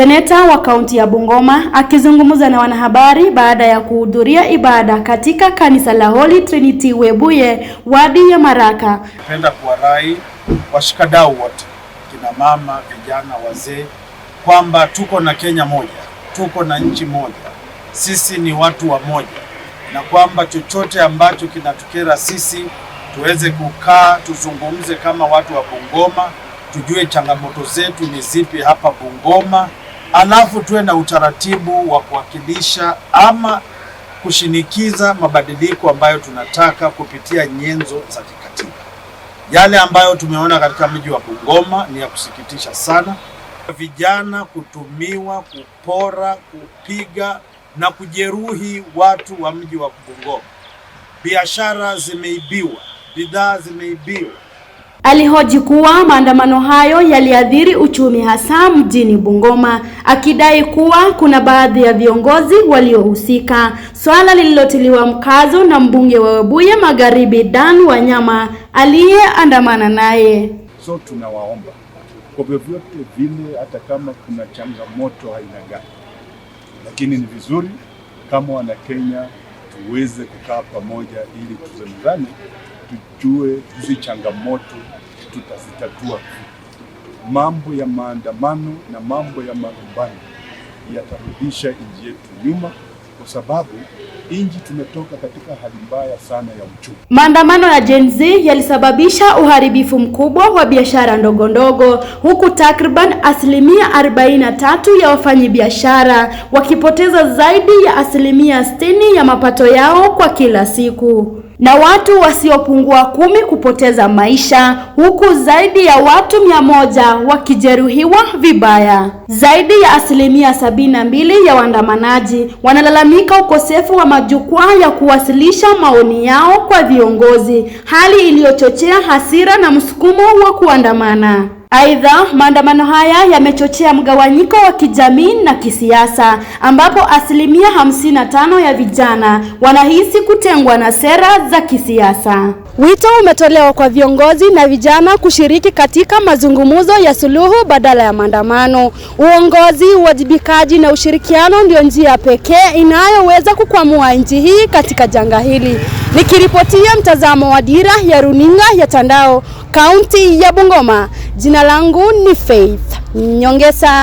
Seneta wa kaunti ya Bungoma akizungumza na wanahabari baada ya kuhudhuria ibada katika kanisa la Holy Trinity Webuye, wadi ya Maraka. Napenda kuwarai washikadau wote, kina mama, vijana, wazee, kwamba tuko na Kenya moja, tuko na nchi moja, sisi ni watu wa moja, na kwamba chochote ambacho kinatukera sisi tuweze kukaa tuzungumze kama watu wa Bungoma, tujue changamoto zetu ni zipi hapa Bungoma, alafu tuwe na utaratibu wa kuwakilisha ama kushinikiza mabadiliko ambayo tunataka kupitia nyenzo za kikatiba. Yale ambayo tumeona katika mji wa Bungoma ni ya kusikitisha sana. Vijana kutumiwa, kupora, kupiga na kujeruhi watu wa mji wa Bungoma. Biashara zimeibiwa, bidhaa zimeibiwa. Alihoji kuwa maandamano hayo yaliathiri uchumi hasa mjini Bungoma, akidai kuwa kuna baadhi ya viongozi waliohusika, swala lililotiliwa mkazo na mbunge wa Webuye Magharibi Dan Wanyama aliyeandamana naye. So tunawaomba kwa vyovyote vile, hata kama kuna changamoto aina gani, lakini ni vizuri kama wana Kenya tuweze kukaa pamoja ili tuzungumzane, tujue hizi changamoto tutazitatua. Mambo ya maandamano na mambo ya malumbano yatarudisha nchi yetu nyuma, kwa sababu nchi tumetoka katika hali mbaya sana ya uchumi. Maandamano ya Gen Z yalisababisha uharibifu mkubwa wa biashara ndogo ndogo, huku takriban 43% ya wafanyabiashara wakipoteza zaidi ya 60% ya mapato yao kwa kila siku, na watu wasiopungua 10 kupoteza maisha, huku zaidi ya watu 100 wakijeruhiwa vibaya. Zaidi ya 72% ya waandamanaji wanalalamika ukosefu wa majukwaa ya kuwasilisha maoni yao kwa viongozi, hali iliyochochea hasira na msukumo wa kuandamana. Aidha, maandamano haya yamechochea mgawanyiko wa kijamii na kisiasa, ambapo 55% ya vijana wanahisi kutengwa na sera za kisiasa. Wito umetolewa kwa viongozi na vijana kushiriki katika mazungumzo ya suluhu badala ya maandamano. Uongozi, uwajibikaji na ushirikiano ndio njia pekee inayoweza kukwamua nchi hii katika janga hili. Nikiripotia mtazamo wa Dira ya Runinga ya Tandao, kaunti ya Bungoma, jina langu ni Faith Nyongesa.